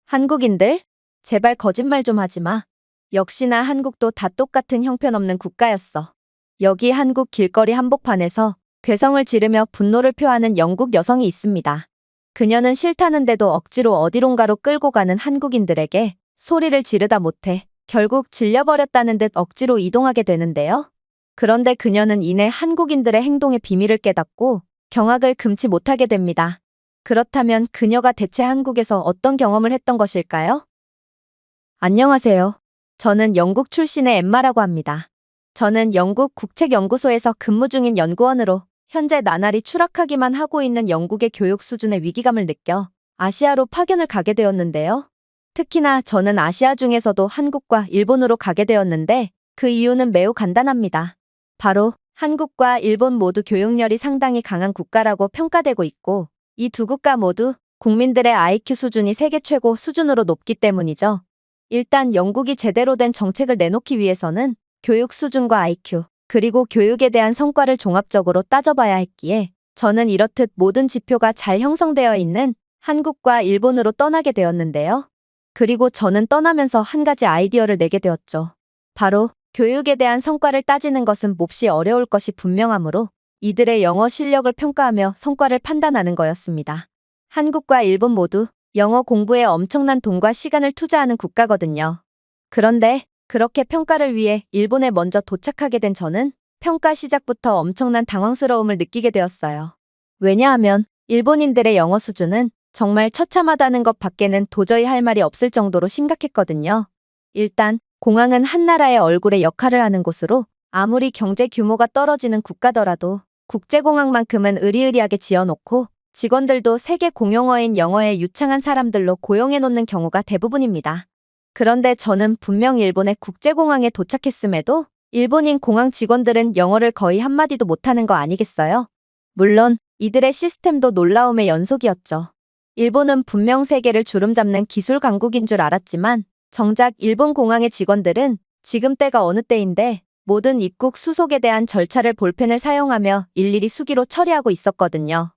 한국인들? 제발 거짓말 좀 하지 마. 역시나 한국도 다 똑같은 형편없는 국가였어. 여기 한국 길거리 한복판에서 괴성을 지르며 분노를 표하는 영국 여성이 있습니다. 그녀는 싫다는데도 억지로 어디론가로 끌고 가는 한국인들에게 소리를 지르다 못해 결국 질려버렸다는 듯 억지로 이동하게 되는데요. 그런데 그녀는 이내 한국인들의 행동의 비밀을 깨닫고 경악을 금치 못하게 됩니다. 그렇다면 그녀가 대체 한국에서 어떤 경험을 했던 것일까요? 안녕하세요. 저는 영국 출신의 엠마라고 합니다. 저는 영국 국책연구소에서 근무 중인 연구원으로 현재 나날이 추락하기만 하고 있는 영국의 교육 수준의 위기감을 느껴 아시아로 파견을 가게 되었는데요. 특히나 저는 아시아 중에서도 한국과 일본으로 가게 되었는데 그 이유는 매우 간단합니다. 바로 한국과 일본 모두 교육열이 상당히 강한 국가라고 평가되고 있고 이 두 국가 모두 국민들의 IQ 수준이 세계 최고 수준으로 높기 때문이죠. 일단 영국이 제대로 된 정책을 내놓기 위해서는 교육 수준과 IQ, 그리고 교육에 대한 성과를 종합적으로 따져봐야 했기에 저는 이렇듯 모든 지표가 잘 형성되어 있는 한국과 일본으로 떠나게 되었는데요. 그리고 저는 떠나면서 한 가지 아이디어를 내게 되었죠. 바로 교육에 대한 성과를 따지는 것은 몹시 어려울 것이 분명하므로 이들의 영어 실력을 평가하며 성과를 판단하는 거였습니다. 한국과 일본 모두 영어 공부에 엄청난 돈과 시간을 투자하는 국가거든요. 그런데 그렇게 평가를 위해 일본에 먼저 도착하게 된 저는 평가 시작부터 엄청난 당황스러움을 느끼게 되었어요. 왜냐하면 일본인들의 영어 수준은 정말 처참하다는 것 밖에는 도저히 할 말이 없을 정도로 심각했거든요. 일단 공항은 한 나라의 얼굴의 역할을 하는 곳으로 아무리 경제 규모가 떨어지는 국가더라도 국제공항만큼은 으리으리하게 지어놓고 직원들도 세계 공용어인 영어에 유창한 사람들로 고용해 놓는 경우가 대부분입니다. 그런데 저는 분명 일본의 국제공항에 도착했음에도 일본인 공항 직원들은 영어를 거의 한마디도 못하는 거 아니겠어요? 물론 이들의 시스템도 놀라움의 연속이었죠. 일본은 분명 세계를 주름잡는 기술 강국인 줄 알았지만 정작 일본 공항의 직원들은 지금 때가 어느 때인데 모든 입국 수속에 대한 절차를 볼펜을 사용하며 일일이 수기로 처리하고 있었거든요.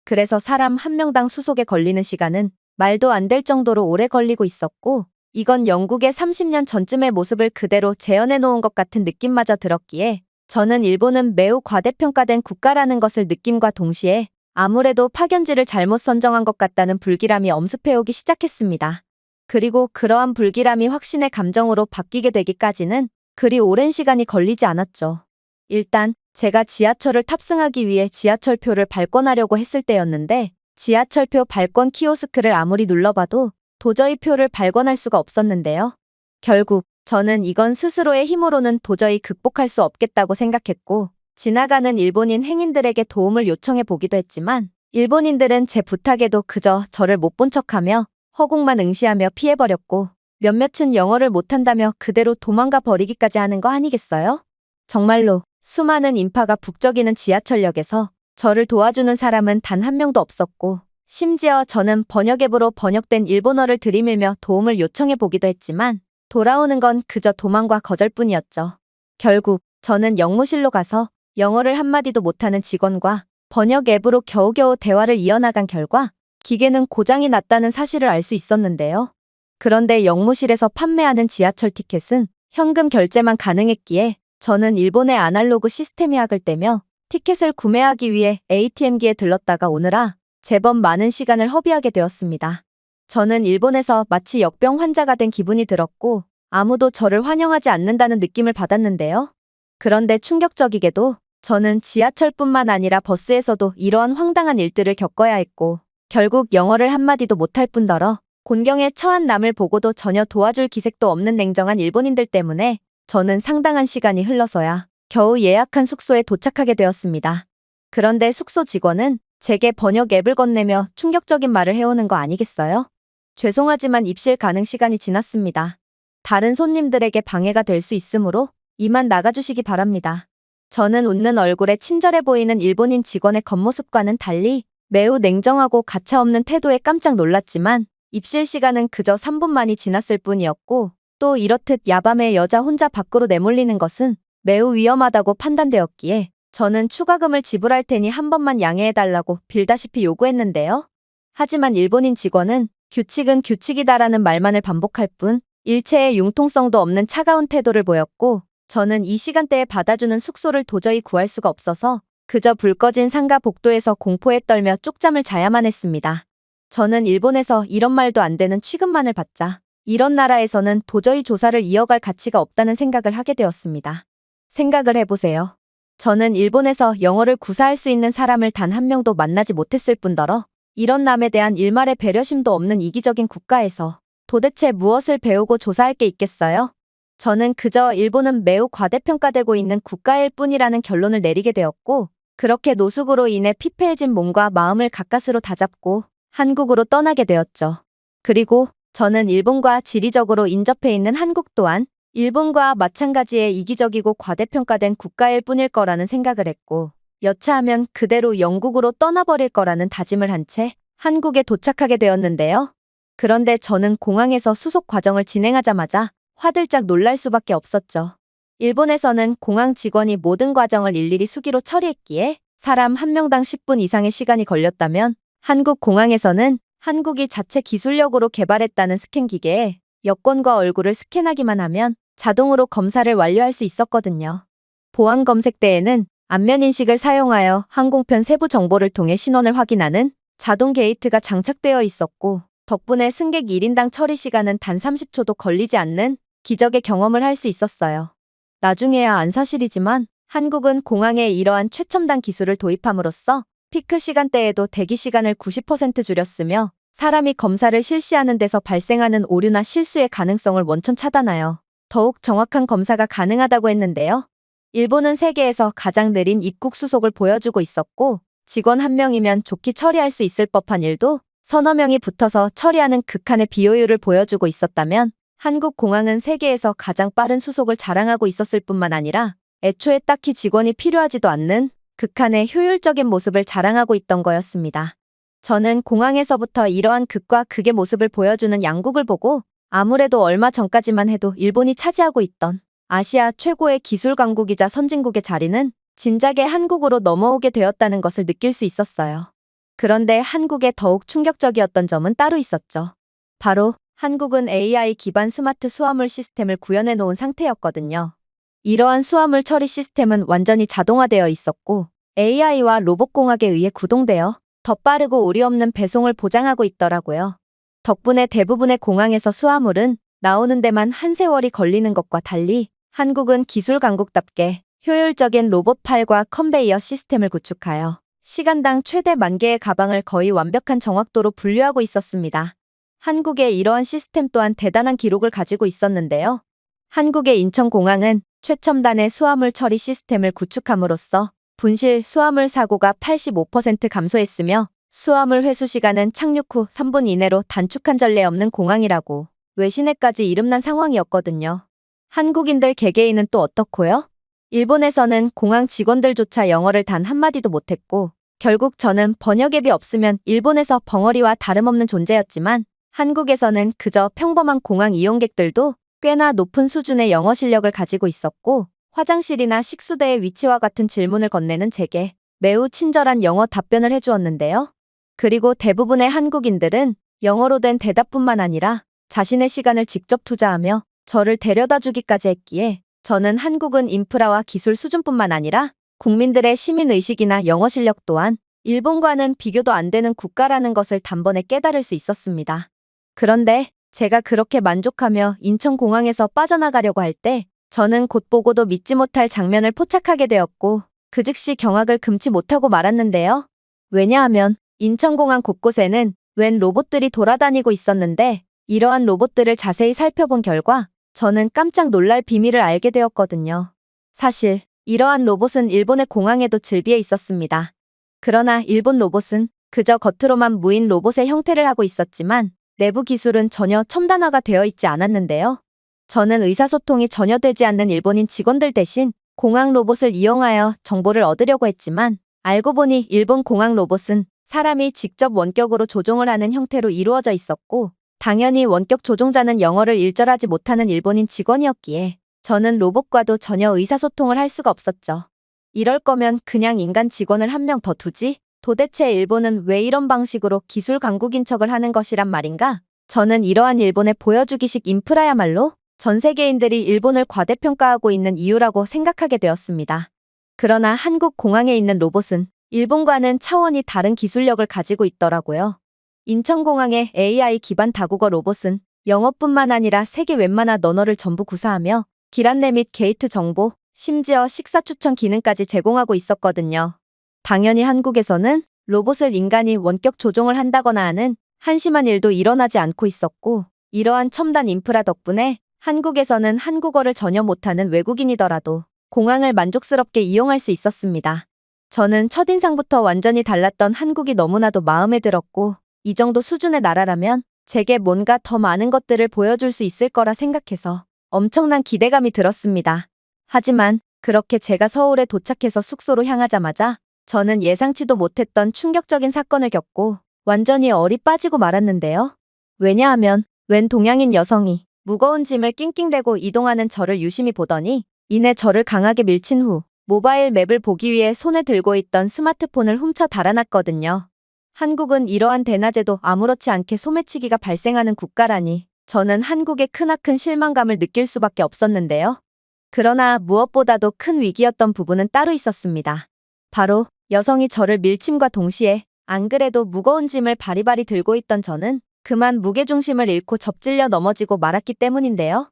그래서 사람 한 명당 수속에 걸리는 시간은 말도 안 될 정도로 오래 걸리고 있었고 이건 영국의 30년 전쯤의 모습을 그대로 재현해 놓은 것 같은 느낌마저 들었기에 저는 일본은 매우 과대평가된 국가라는 것을 느낌과 동시에 아무래도 파견지를 잘못 선정한 것 같다는 불길함이 엄습해오기 시작했습니다. 그리고 그러한 불길함이 확신의 감정으로 바뀌게 되기까지는 그리 오랜 시간이 걸리지 않았죠. 일단 제가 지하철을 탑승하기 위해 지하철표를 발권하려고 했을 때였는데 지하철표 발권 키오스크를 아무리 눌러봐도 도저히 표를 발권할 수가 없었는데요. 결국 저는 이건 스스로의 힘으로는 도저히 극복할 수 없겠다고 생각했고 지나가는 일본인 행인들에게 도움을 요청해 보기도 했지만 일본인들은 제 부탁에도 그저 저를 못 본 척하며 허공만 응시하며 피해버렸고 몇몇은 영어를 못한다며 그대로 도망가 버리기까지 하는 거 아니겠어요? 정말로 수많은 인파가 북적이는 지하철역에서 저를 도와주는 사람은 단 한 명도 없었고 심지어 저는 번역 앱으로 번역된 일본어를 들이밀며 도움을 요청해 보기도 했지만 돌아오는 건 그저 도망과 거절뿐이었죠. 결국 저는 영무실로 가서 영어를 한마디도 못하는 직원과 번역 앱으로 겨우겨우 대화를 이어나간 결과 기계는 고장이 났다는 사실을 알 수 있었는데요. 그런데 영무실에서 판매하는 지하철 티켓은 현금 결제만 가능했기에 저는 일본의 아날로그 시스템의학을 떼며 티켓을 구매하기 위해 ATM기에 들렀다가 오느라 제법 많은 시간을 허비하게 되었습니다. 저는 일본에서 마치 역병 환자가 된 기분이 들었고 아무도 저를 환영하지 않는다는 느낌을 받았는데요. 그런데 충격적이게도 저는 지하철뿐만 아니라 버스에서도 이러한 황당한 일들을 겪어야 했고 결국 영어를 한마디도 못할 뿐더러 곤경에 처한 남을 보고도 전혀 도와줄 기색도 없는 냉정한 일본인들 때문에 저는 상당한 시간이 흘러서야 겨우 예약한 숙소에 도착하게 되었습니다. 그런데 숙소 직원은 제게 번역 앱을 건네며 충격적인 말을 해오는 거 아니겠어요? 죄송하지만 입실 가능 시간이 지났습니다. 다른 손님들에게 방해가 될 수 있으므로 이만 나가주시기 바랍니다. 저는 웃는 얼굴에 친절해 보이는 일본인 직원의 겉모습과는 달리 매우 냉정하고 가차없는 태도에 깜짝 놀랐지만 입실 시간은 그저 3분만이 지났을 뿐이었고 또 이렇듯 야밤에 여자 혼자 밖으로 내몰리는 것은 매우 위험하다고 판단되었기에 저는 추가금을 지불할 테니 한 번만 양해해달라고 빌다시피 요구했는데요. 하지만 일본인 직원은 규칙은 규칙이다라는 말만을 반복할 뿐 일체의 융통성도 없는 차가운 태도를 보였고 저는 이 시간대에 받아주는 숙소를 도저히 구할 수가 없어서 그저 불 꺼진 상가 복도에서 공포에 떨며 쪽잠을 자야만 했습니다. 저는 일본에서 이런 말도 안 되는 취급만을 받자 이런 나라에서는 도저히 조사를 이어갈 가치가 없다는 생각을 하게 되었습니다. 생각을 해보세요. 저는 일본에서 영어를 구사할 수 있는 사람을 단 한 명도 만나지 못했을 뿐더러 이런 남에 대한 일말의 배려심도 없는 이기적인 국가에서 도대체 무엇을 배우고 조사할 게 있겠어요? 저는 그저 일본은 매우 과대평가되고 있는 국가일 뿐이라는 결론을 내리게 되었고 그렇게 노숙으로 인해 피폐해진 몸과 마음을 가까스로 다잡고 한국으로 떠나게 되었죠. 그리고 저는 일본과 지리적으로 인접해 있는 한국 또한 일본과 마찬가지의 이기적이고 과대평가된 국가일 뿐일 거라는 생각을 했고 여차하면 그대로 영국으로 떠나버릴 거라는 다짐을 한 채 한국에 도착하게 되었는데요. 그런데 저는 공항에서 수속 과정을 진행하자마자 화들짝 놀랄 수밖에 없었죠. 일본에서는 공항 직원이 모든 과정을 일일이 수기로 처리했기에 사람 한 명당 10분 이상의 시간이 걸렸다면 한국 공항에서는 한국이 자체 기술력으로 개발했다는 스캔 기계에 여권과 얼굴을 스캔하기만 하면 자동으로 검사를 완료할 수 있었거든요. 보안 검색대에는 안면 인식을 사용하여 항공편 세부 정보를 통해 신원을 확인하는 자동 게이트가 장착되어 있었고 덕분에 승객 1인당 처리 시간은 단 30초도 걸리지 않는 기적의 경험을 할 수 있었어요. 나중에야 안 사실이지만 한국은 공항에 이러한 최첨단 기술을 도입함으로써 피크 시간대에도 대기 시간을 90% 줄였으며 사람이 검사를 실시하는 데서 발생하는 오류나 실수의 가능성을 원천 차단하여 더욱 정확한 검사가 가능하다고 했는데요. 일본은 세계에서 가장 느린 입국 수속을 보여주고 있었고 직원 한 명이면 좋게 처리할 수 있을 법한 일도 서너 명이 붙어서 처리하는 극한의 비효율을 보여주고 있었다면 한국 공항은 세계에서 가장 빠른 수속을 자랑하고 있었을 뿐만 아니라 애초에 딱히 직원이 필요하지도 않는 극한의 효율적인 모습을 자랑하고 있던 거였습니다. 저는 공항에서부터 이러한 극과 극의 모습을 보여주는 양국을 보고 아무래도 얼마 전까지만 해도 일본이 차지하고 있던 아시아 최고의 기술 강국이자 선진국의 자리는 진작에 한국으로 넘어오게 되었다는 것을 느낄 수 있었어요. 그런데 한국에 더욱 충격적이었던 점은 따로 있었죠. 바로 한국은 AI 기반 스마트 수화물 시스템을 구현해 놓은 상태였거든요. 이러한 수화물 처리 시스템은 완전히 자동화되어 있었고 AI와 로봇공학에 의해 구동되어 더 빠르고 오류 없는 배송을 보장하고 있더라고요. 덕분에 대부분의 공항에서 수화물은 나오는 데만 한 세월이 걸리는 것과 달리 한국은 기술 강국답게 효율적인 로봇팔과 컨베이어 시스템을 구축하여 시간당 최대 10,000개의 가방을 거의 완벽한 정확도로 분류하고 있었습니다. 한국의 이러한 시스템 또한 대단한 기록을 가지고 있었는데요. 한국의 인천공항은 최첨단의 수화물 처리 시스템을 구축함으로써 분실 수화물 사고가 85% 감소했으며 수화물 회수 시간은 착륙 후 3분 이내로 단축한 전례 없는 공항이라고 외신에까지 이름난 상황이었거든요. 한국인들 개개인은 또 어떻고요? 일본에서는 공항 직원들조차 영어를 단 한마디도 못했고 결국 저는 번역 앱이 없으면 일본에서 벙어리와 다름없는 존재였지만 한국에서는 그저 평범한 공항 이용객들도 꽤나 높은 수준의 영어 실력을 가지고 있었고 화장실이나 식수대의 위치와 같은 질문을 건네는 제게 매우 친절한 영어 답변을 해주었는데요. 그리고 대부분의 한국인들은 영어로 된 대답뿐만 아니라 자신의 시간을 직접 투자하며 저를 데려다 주기까지 했기에 저는 한국은 인프라와 기술 수준뿐만 아니라 국민들의 시민의식이나 영어 실력 또한 일본과는 비교도 안 되는 국가라는 것을 단번에 깨달을 수 있었습니다. 그런데 제가 그렇게 만족하며 인천공항에서 빠져나가려고 할 때 저는 곧 보고도 믿지 못할 장면을 포착하게 되었고 그 즉시 경악을 금치 못하고 말았는데요. 왜냐하면 인천공항 곳곳에는 웬 로봇들이 돌아다니고 있었는데 이러한 로봇들을 자세히 살펴본 결과 저는 깜짝 놀랄 비밀을 알게 되었거든요. 사실 이러한 로봇은 일본의 공항에도 즐비해 있었습니다. 그러나 일본 로봇은 그저 겉으로만 무인 로봇의 형태를 하고 있었지만 내부 기술은 전혀 첨단화가 되어 있지 않았는데요. 저는 의사소통이 전혀 되지 않는 일본인 직원들 대신 공항 로봇을 이용하여 정보를 얻으려고 했지만 알고 보니 일본 공항 로봇은 사람이 직접 원격으로 조종을 하는 형태로 이루어져 있었고 당연히 원격 조종자는 영어를 일절하지 못하는 일본인 직원이었기에 저는 로봇과도 전혀 의사소통을 할 수가 없었죠. 이럴 거면 그냥 인간 직원을 한 명 더 두지 도대체 일본은 왜 이런 방식으로 기술 강국인 척을 하는 것이란 말인가? 저는 이러한 일본의 보여주기식 인프라야말로 전 세계인들이 일본을 과대평가하고 있는 이유라고 생각하게 되었습니다. 그러나 한국 공항에 있는 로봇은 일본과는 차원이 다른 기술력을 가지고 있더라고요. 인천공항의 AI 기반 다국어 로봇은 영어뿐만 아니라 세계 웬만한 언어를 전부 구사하며 길 안내 및 게이트 정보, 심지어 식사 추천 기능까지 제공하고 있었거든요. 당연히 한국에서는 로봇을 인간이 원격 조종을 한다거나 하는 한심한 일도 일어나지 않고 있었고, 이러한 첨단 인프라 덕분에 한국에서는 한국어를 전혀 못하는 외국인이더라도 공항을 만족스럽게 이용할 수 있었습니다. 저는 첫인상부터 완전히 달랐던 한국이 너무나도 마음에 들었고, 이 정도 수준의 나라라면 제게 뭔가 더 많은 것들을 보여줄 수 있을 거라 생각해서 엄청난 기대감이 들었습니다. 하지만 그렇게 제가 서울에 도착해서 숙소로 향하자마자 저는 예상치도 못했던 충격적인 사건을 겪고 완전히 얼이 빠지고 말았는데요. 왜냐하면 웬 동양인 여성이 무거운 짐을 낑낑대고 이동하는 저를 유심히 보더니 이내 저를 강하게 밀친 후 모바일 맵을 보기 위해 손에 들고 있던 스마트폰을 훔쳐 달아났거든요. 한국은 이러한 대낮에도 아무렇지 않게 소매치기가 발생하는 국가라니 저는 한국의 크나큰 실망감을 느낄 수밖에 없었는데요. 그러나 무엇보다도 큰 위기였던 부분은 따로 있었습니다. 바로 여성이 저를 밀침과 동시에 안 그래도 무거운 짐을 바리바리 들고 있던 저는 그만 무게중심을 잃고 접질려 넘어지고 말았기 때문인데요.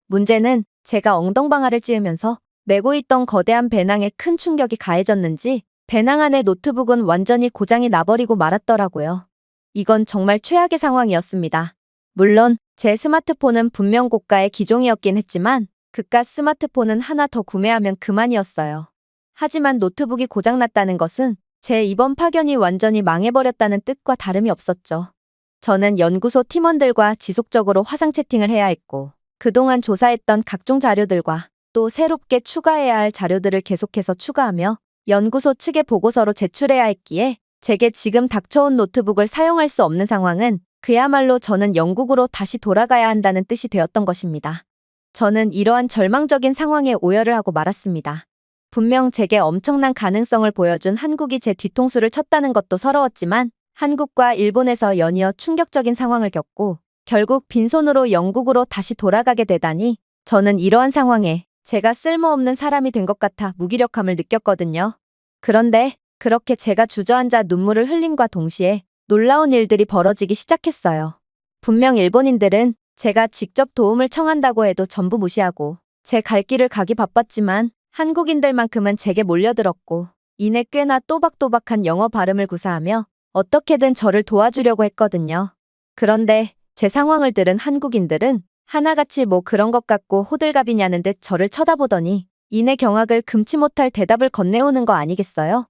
문제는 제가 엉덩방아를 찧으면서 메고 있던 거대한 배낭에 큰 충격이 가해졌는지 배낭 안의 노트북은 완전히 고장이 나버리고 말았더라고요. 이건 정말 최악의 상황이었습니다. 물론 제 스마트폰은 분명 고가의 기종이었긴 했지만 그깟 스마트폰은 하나 더 구매하면 그만이었어요. 하지만 노트북이 고장났다는 것은 제 이번 파견이 완전히 망해버렸다는 뜻과 다름이 없었죠. 저는 연구소 팀원들과 지속적으로 화상 채팅을 해야 했고 그동안 조사했던 각종 자료들과 또 새롭게 추가해야 할 자료들을 계속해서 추가하며 연구소 측에 보고서로 제출해야 했기에 제게 지금 닥쳐온 노트북을 사용할 수 없는 상황은 그야말로 저는 영국으로 다시 돌아가야 한다는 뜻이 되었던 것입니다. 저는 이러한 절망적인 상황에 오열을 하고 말았습니다. 분명 제게 엄청난 가능성을 보여준 한국이 제 뒤통수를 쳤다는 것도 서러웠지만 한국과 일본에서 연이어 충격적인 상황을 겪고 결국 빈손으로 영국으로 다시 돌아가게 되다니 저는 이러한 상황에 제가 쓸모없는 사람이 된 것 같아 무기력함을 느꼈거든요. 그런데 그렇게 제가 주저앉아 눈물을 흘림과 동시에 놀라운 일들이 벌어지기 시작했어요. 분명 일본인들은 제가 직접 도움을 청한다고 해도 전부 무시하고 제 갈 길을 가기 바빴지만 한국인들만큼은 제게 몰려들었고 이내 꽤나 또박또박한 영어 발음을 구사하며 어떻게든 저를 도와주려고 했거든요. 그런데 제 상황을 들은 한국인들은 하나같이 뭐 그런 것 같고 호들갑이냐는 듯 저를 쳐다보더니 이내 경악을 금치 못할 대답을 건네오는 거 아니겠어요?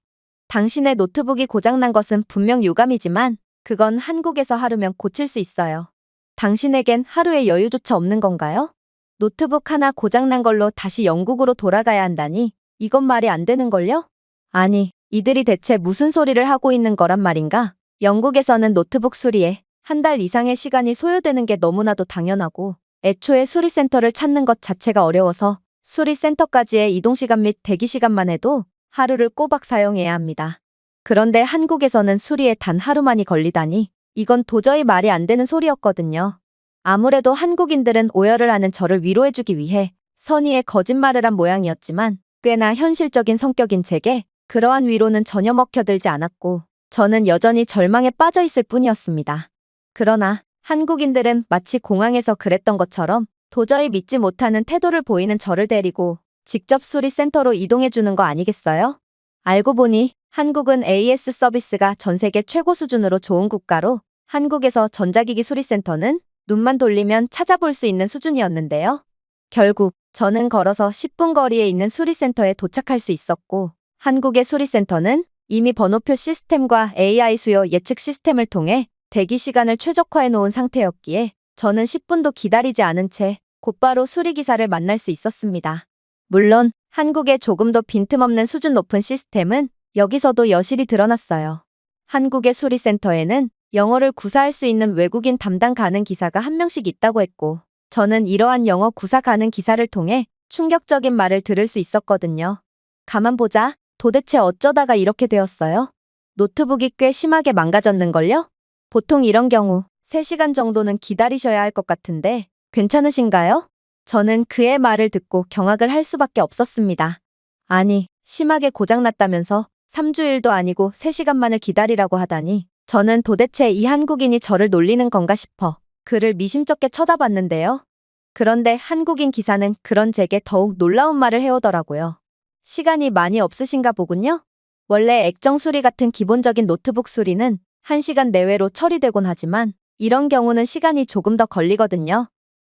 당신의 노트북이 고장난 것은 분명 유감이지만 그건 한국에서 하루면 고칠 수 있어요. 당신에겐 하루의 여유조차 없는 건가요? 노트북 하나 고장난 걸로 다시 영국으로 돌아가야 한다니 이건 말이 안 되는걸요? 아니, 이들이 대체 무슨 소리를 하고 있는 거란 말인가? 영국에서는 노트북 수리에 한 달 이상의 시간이 소요되는 게 너무나도 당연하고 애초에 수리센터를 찾는 것 자체가 어려워서 수리센터까지의 이동시간 및 대기시간만 해도 하루를 꼬박 사용해야 합니다. 그런데 한국에서는 수리에 단 하루만이 걸리다니 이건 도저히 말이 안 되는 소리였거든요. 아무래도 한국인들은 오열을 하는 저를 위로해주기 위해 선의의 거짓말을 한 모양이었지만 꽤나 현실적인 성격인 제게 그러한 위로는 전혀 먹혀들지 않았고 저는 여전히 절망에 빠져 있을 뿐이었습니다. 그러나 한국인들은 마치 공항에서 그랬던 것처럼 도저히 믿지 못하는 태도를 보이는 저를 데리고 직접 수리센터로 이동해주는 거 아니겠어요? 알고 보니 한국은 AS 서비스가 전 세계 최고 수준으로 좋은 국가로 한국에서 전자기기 수리센터는 눈만 돌리면 찾아볼 수 있는 수준이었는데요. 결국 저는 걸어서 10분 거리에 있는 수리센터에 도착할 수 있었고 한국의 수리센터는 이미 번호표 시스템과 AI 수요 예측 시스템을 통해 대기 시간을 최적화해 놓은 상태였기에 저는 10분도 기다리지 않은 채 곧바로 수리기사를 만날 수 있었습니다. 물론 한국의 조금 더 빈틈없는 수준 높은 시스템은 여기서도 여실히 드러났어요. 한국의 수리센터에는 영어를 구사할 수 있는 외국인 담당 가능 기사가 한 명씩 있다고 했고 저는 이러한 영어 구사 가능 기사를 통해 충격적인 말을 들을 수 있었거든요. 가만 보자. 도대체 어쩌다가 이렇게 되었어요? 노트북이 꽤 심하게 망가졌는걸요? 보통 이런 경우 3시간 정도는 기다리셔야 할 것 같은데 괜찮으신가요? 저는 그의 말을 듣고 경악을 할 수밖에 없었습니다. 아니, 심하게 고장났다면서 3주일도 아니고 3시간만을 기다리라고 하다니 저는 도대체 이 한국인이 저를 놀리는 건가 싶어 그를 미심쩍게 쳐다봤는데요. 그런데 한국인 기사는 그런 제게 더욱 놀라운 말을 해오더라고요. 시간이 많이 없으신가 보군요. 원래 액정 수리 같은 기본적인 노트북 수리는 1시간 내외로 처리되곤 하지만 이런 경우는 시간이 조금 더 걸리거든요.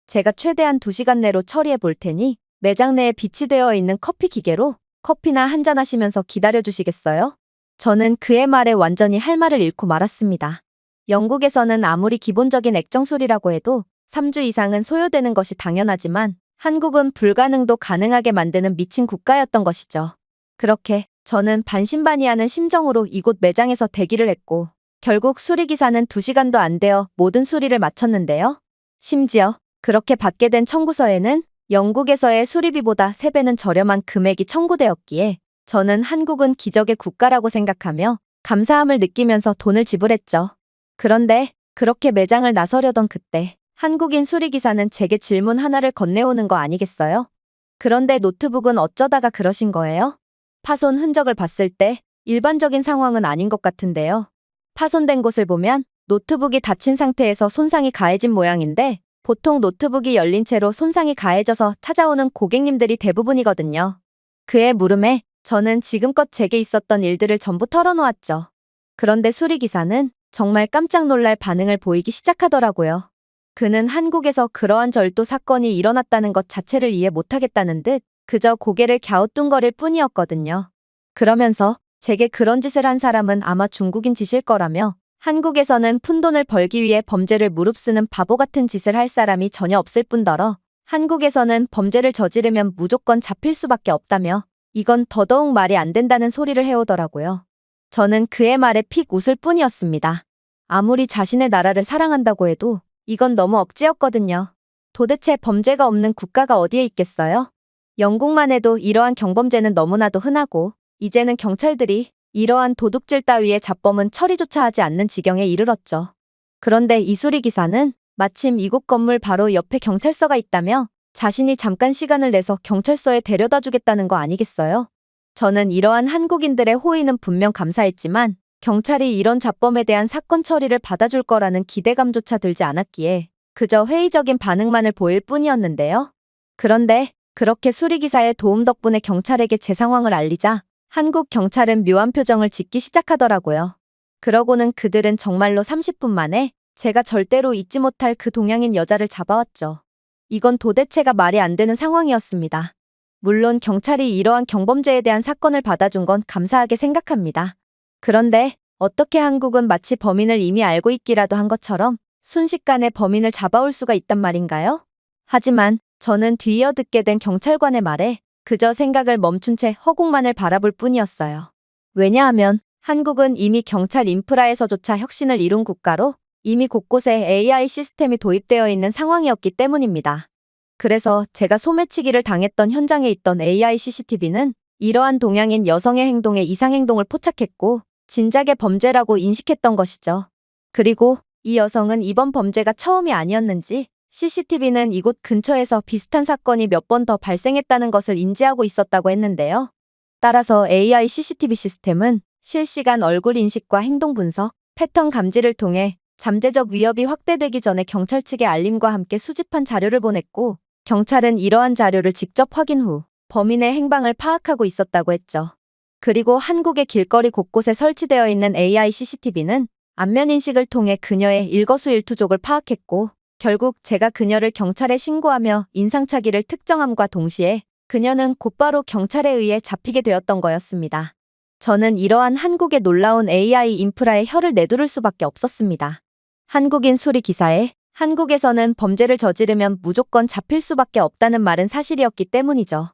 제가 최대한 2시간 내로 처리해 볼 테니 매장 내에 비치되어 있는 커피 기계로 커피나 한잔 하시면서 기다려 주시겠어요? 저는 그의 말에 완전히 할 말을 잃고 말았습니다. 영국에서는 아무리 기본적인 액정 수리라고 해도 3주 이상은 소요되는 것이 당연하지만 한국은 불가능도 가능하게 만드는 미친 국가였던 것이죠. 그렇게 저는 반신반의하는 심정으로 이곳 매장에서 대기를 했고 결국 수리기사는 2시간도 안 되어 모든 수리를 마쳤는데요. 심지어 그렇게 받게 된 청구서에는 영국에서의 수리비보다 3배는 저렴한 금액이 청구되었기에 저는 한국은 기적의 국가라고 생각하며 감사함을 느끼면서 돈을 지불했죠. 그런데 그렇게 매장을 나서려던 그때 한국인 수리기사는 제게 질문 하나를 건네오는 거 아니겠어요? 그런데 노트북은 어쩌다가 그러신 거예요? 파손 흔적을 봤을 때 일반적인 상황은 아닌 것 같은데요. 파손된 곳을 보면 노트북이 닫힌 상태에서 손상이 가해진 모양인데 보통 노트북이 열린 채로 손상이 가해져서 찾아오는 고객님들이 대부분이거든요. 그의 물음에 저는 지금껏 제게 있었던 일들을 전부 털어놓았죠. 그런데 수리기사는 정말 깜짝 놀랄 반응을 보이기 시작하더라고요. 그는 한국에서 그러한 절도 사건이 일어났다는 것 자체를 이해 못하겠다는 듯 그저 고개를 갸우뚱거릴 뿐이었거든요. 그러면서 제게 그런 짓을 한 사람은 아마 중국인 짓일 거라며 한국에서는 푼돈을 벌기 위해 범죄를 무릅쓰는 바보 같은 짓을 할 사람이 전혀 없을 뿐더러 한국에서는 범죄를 저지르면 무조건 잡힐 수밖에 없다며 이건 더더욱 말이 안 된다는 소리를 해오더라고요. 저는 그의 말에 픽 웃을 뿐이었습니다. 아무리 자신의 나라를 사랑한다고 해도 이건 너무 억지였거든요. 도대체 범죄가 없는 국가가 어디에 있겠어요? 영국만 해도 이러한 경범죄는 너무나도 흔하고 이제는 경찰들이 이러한 도둑질 따위의 잡범은 처리조차 하지 않는 지경에 이르렀죠. 그런데 이 수리기사는 마침 이곳 건물 바로 옆에 경찰서가 있다며 자신이 잠깐 시간을 내서 경찰서에 데려다 주겠다는 거 아니겠어요? 저는 이러한 한국인들의 호의는 분명 감사했지만 경찰이 이런 잡범에 대한 사건 처리를 받아줄 거라는 기대감조차 들지 않았기에 그저 회의적인 반응만을 보일 뿐이었는데요. 그런데 그렇게 수리기사의 도움 덕분에 경찰에게 제 상황을 알리자 한국 경찰은 묘한 표정을 짓기 시작하더라고요. 그러고는 그들은 정말로 30분 만에 제가 절대로 잊지 못할 그 동양인 여자를 잡아왔죠. 이건 도대체가 말이 안 되는 상황이었습니다. 물론 경찰이 이러한 경범죄에 대한 사건을 받아준 건 감사하게 생각합니다. 그런데 어떻게 한국은 마치 범인을 이미 알고 있기라도 한 것처럼 순식간에 범인을 잡아올 수가 있단 말인가요? 하지만 저는 뒤이어 듣게 된 경찰관의 말에 그저 생각을 멈춘 채 허공만을 바라볼 뿐이었어요. 왜냐하면 한국은 이미 경찰 인프라에서조차 혁신을 이룬 국가로 이미 곳곳에 AI 시스템이 도입되어 있는 상황이었기 때문입니다. 그래서 제가 소매치기를 당했던 현장에 있던 AI CCTV는 이러한 동양인 여성의 행동에 이상행동을 포착했고 진작에 범죄라고 인식했던 것이죠. 그리고 이 여성은 이번 범죄가 처음이 아니었는지 CCTV는 이곳 근처에서 비슷한 사건이 몇 번 더 발생했다는 것을 인지하고 있었다고 했는데요. 따라서 AI CCTV 시스템은 실시간 얼굴 인식과 행동 분석, 패턴 감지를 통해 잠재적 위협이 확대되기 전에 경찰 측에 알림과 함께 수집한 자료를 보냈고 경찰은 이러한 자료를 직접 확인 후 범인의 행방을 파악하고 있었다고 했죠. 그리고 한국의 길거리 곳곳에 설치되어 있는 AI CCTV는 안면 인식을 통해 그녀의 일거수일투족을 파악했고 결국 제가 그녀를 경찰에 신고하며 인상착의를 특정함과 동시에 그녀는 곧바로 경찰에 의해 잡히게 되었던 거였습니다. 저는 이러한 한국의 놀라운 AI 인프라에 혀를 내두를 수밖에 없었습니다. 한국인 수리 기사에 한국에서는 범죄를 저지르면 무조건 잡힐 수밖에 없다는 말은 사실이었기 때문이죠.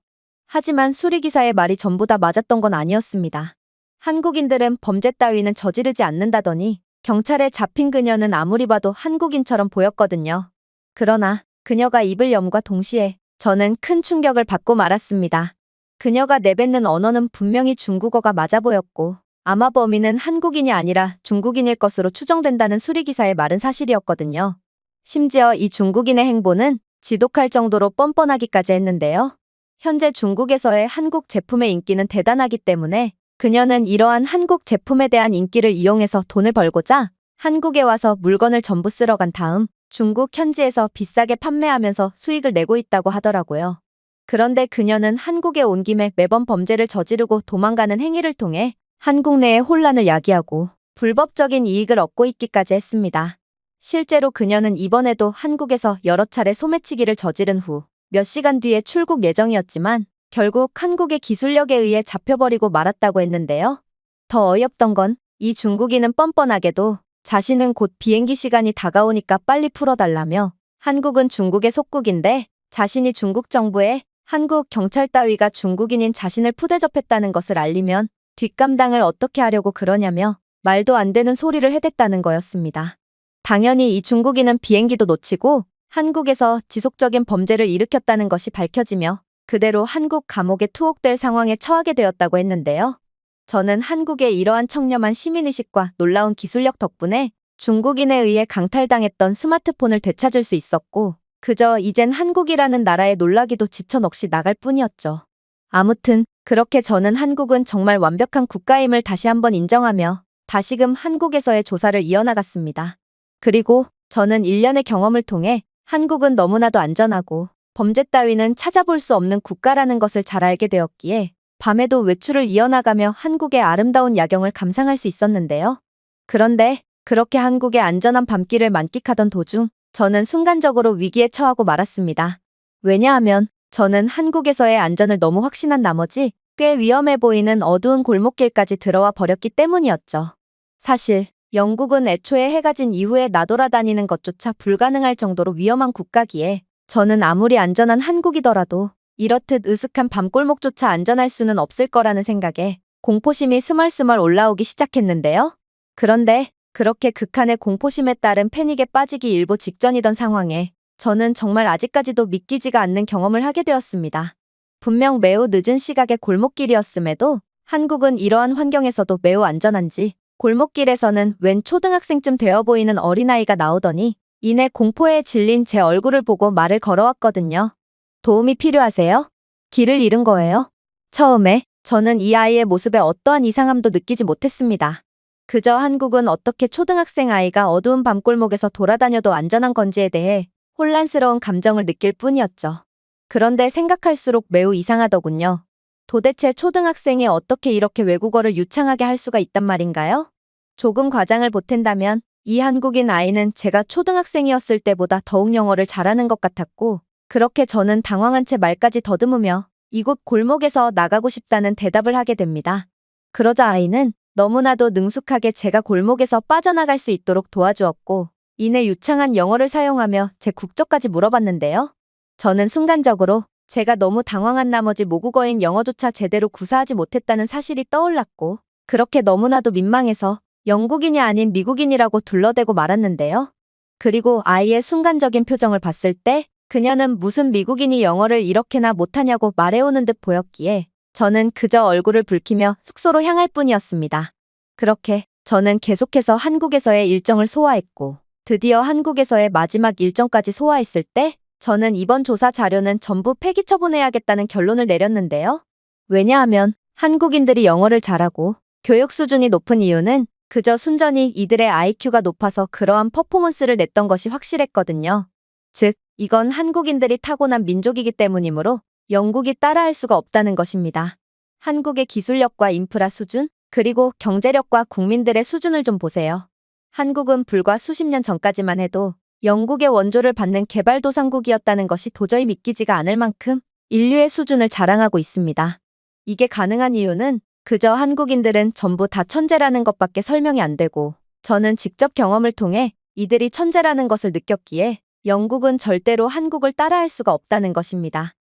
하지만 수리기사의 말이 전부 다 맞았던 건 아니었습니다. 한국인들은 범죄 따위는 저지르지 않는다더니 경찰에 잡힌 그녀는 아무리 봐도 한국인처럼 보였거든요. 그러나 그녀가 입을 염과 동시에 저는 큰 충격을 받고 말았습니다. 그녀가 내뱉는 언어는 분명히 중국어가 맞아 보였고 아마 범인은 한국인이 아니라 중국인일 것으로 추정된다는 수리기사의 말은 사실이었거든요. 심지어 이 중국인의 행보는 지독할 정도로 뻔뻔하기까지 했는데요. 현재 중국에서의 한국 제품의 인기는 대단하기 때문에 그녀는 이러한 한국 제품에 대한 인기를 이용해서 돈을 벌고자 한국에 와서 물건을 전부 쓸어간 다음 중국 현지에서 비싸게 판매하면서 수익을 내고 있다고 하더라고요. 그런데 그녀는 한국에 온 김에 매번 범죄를 저지르고 도망가는 행위를 통해 한국 내에 혼란을 야기하고 불법적인 이익을 얻고 있기까지 했습니다. 실제로 그녀는 이번에도 한국에서 여러 차례 소매치기를 저지른 후 몇 시간 뒤에 출국 예정이었지만 결국 한국의 기술력에 의해 잡혀버리고 말았다고 했는데요. 더 어이없던 건 이 중국인은 뻔뻔하게도 자신은 곧 비행기 시간이 다가오니까 빨리 풀어달라며 한국은 중국의 속국인데 자신이 중국 정부에 한국 경찰 따위가 중국인인 자신을 푸대접했다는 것을 알리면 뒷감당을 어떻게 하려고 그러냐며 말도 안 되는 소리를 해댔다는 거였습니다. 당연히 이 중국인은 비행기도 놓치고 한국에서 지속적인 범죄를 일으켰다는 것이 밝혀지며 그대로 한국 감옥에 투옥될 상황에 처하게 되었다고 했는데요. 저는 한국의 이러한 청렴한 시민의식과 놀라운 기술력 덕분에 중국인에 의해 강탈당했던 스마트폰을 되찾을 수 있었고 그저 이젠 한국이라는 나라에 놀라기도 지쳐 넋이 나갈 뿐이었죠. 아무튼 그렇게 저는 한국은 정말 완벽한 국가임을 다시 한번 인정하며 다시금 한국에서의 조사를 이어나갔습니다. 그리고 저는 1년의 경험을 통해 한국은 너무나도 안전하고 범죄 따위는 찾아볼 수 없는 국가라는 것을 잘 알게 되었기에 밤에도 외출을 이어나가며 한국의 아름다운 야경을 감상할 수 있었는데요. 그런데 그렇게 한국의 안전한 밤길을 만끽하던 도중 저는 순간적으로 위기에 처하고 말았습니다. 왜냐하면 저는 한국에서의 안전을 너무 확신한 나머지 꽤 위험해 보이는 어두운 골목길까지 들어와 버렸기 때문이었죠. 사실 영국은 애초에 해가 진 이후에 나돌아다니는 것조차 불가능할 정도로 위험한 국가기에 저는 아무리 안전한 한국이더라도 이렇듯 으슥한 밤골목조차 안전할 수는 없을 거라는 생각에 공포심이 스멀스멀 올라오기 시작했는데요. 그런데 그렇게 극한의 공포심에 따른 패닉에 빠지기 일보 직전이던 상황에 저는 정말 아직까지도 믿기지가 않는 경험을 하게 되었습니다. 분명 매우 늦은 시각의 골목길이었음에도 한국은 이러한 환경에서도 매우 안전한지 골목길에서는 웬 초등학생쯤 되어 보이는 어린아이가 나오더니 이내 공포에 질린 제 얼굴을 보고 말을 걸어왔거든요. 도움이 필요하세요? 길을 잃은 거예요? 처음에 저는 이 아이의 모습에 어떠한 이상함도 느끼지 못했습니다. 그저 한국은 어떻게 초등학생 아이가 어두운 밤골목에서 돌아다녀도 안전한 건지에 대해 혼란스러운 감정을 느낄 뿐이었죠. 그런데 생각할수록 매우 이상하더군요. 도대체 초등학생이 어떻게 이렇게 외국어를 유창하게 할 수가 있단 말인가요? 조금 과장을 보탠다면 이 한국인 아이는 제가 초등학생이었을 때보다 더욱 영어를 잘하는 것 같았고 그렇게 저는 당황한 채 말까지 더듬으며 이곳 골목에서 나가고 싶다는 대답을 하게 됩니다. 그러자 아이는 너무나도 능숙하게 제가 골목에서 빠져나갈 수 있도록 도와주었고 이내 유창한 영어를 사용하며 제 국적까지 물어봤는데요. 저는 순간적으로 제가 너무 당황한 나머지 모국어인 영어조차 제대로 구사하지 못했다는 사실이 떠올랐고 그렇게 너무나도 민망해서 영국인이 아닌 미국인이라고 둘러대고 말았는데요. 그리고 아이의 순간적인 표정을 봤을 때 그녀는 무슨 미국인이 영어를 이렇게나 못하냐고 말해오는 듯 보였기에 저는 그저 얼굴을 붉히며 숙소로 향할 뿐이었습니다. 그렇게 저는 계속해서 한국에서의 일정을 소화했고 드디어 한국에서의 마지막 일정까지 소화했을 때 저는 이번 조사 자료는 전부 폐기 처분해야겠다는 결론을 내렸는데요. 왜냐하면 한국인들이 영어를 잘하고 교육 수준이 높은 이유는 그저 순전히 이들의 IQ가 높아서 그러한 퍼포먼스를 냈던 것이 확실했거든요. 즉, 이건 한국인들이 타고난 민족이기 때문이므로 영국이 따라할 수가 없다는 것입니다. 한국의 기술력과 인프라 수준, 그리고 경제력과 국민들의 수준을 좀 보세요. 한국은 불과 수십 년 전까지만 해도 영국의 원조를 받는 개발도상국이었다는 것이 도저히 믿기지가 않을 만큼 인류의 수준을 자랑하고 있습니다. 이게 가능한 이유는 그저 한국인들은 전부 다 천재라는 것밖에 설명이 안 되고 저는 직접 경험을 통해 이들이 천재라는 것을 느꼈기에 영국은 절대로 한국을 따라할 수가 없다는 것입니다.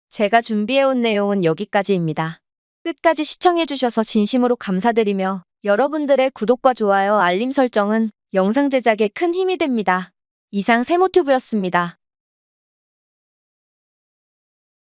제가 준비해온 내용은 여기까지입니다. 끝까지 시청해주셔서 진심으로 감사드리며 여러분들의 구독과 좋아요, 알림 설정은 영상 제작에 큰 힘이 됩니다. 이상 세모튜브였습니다.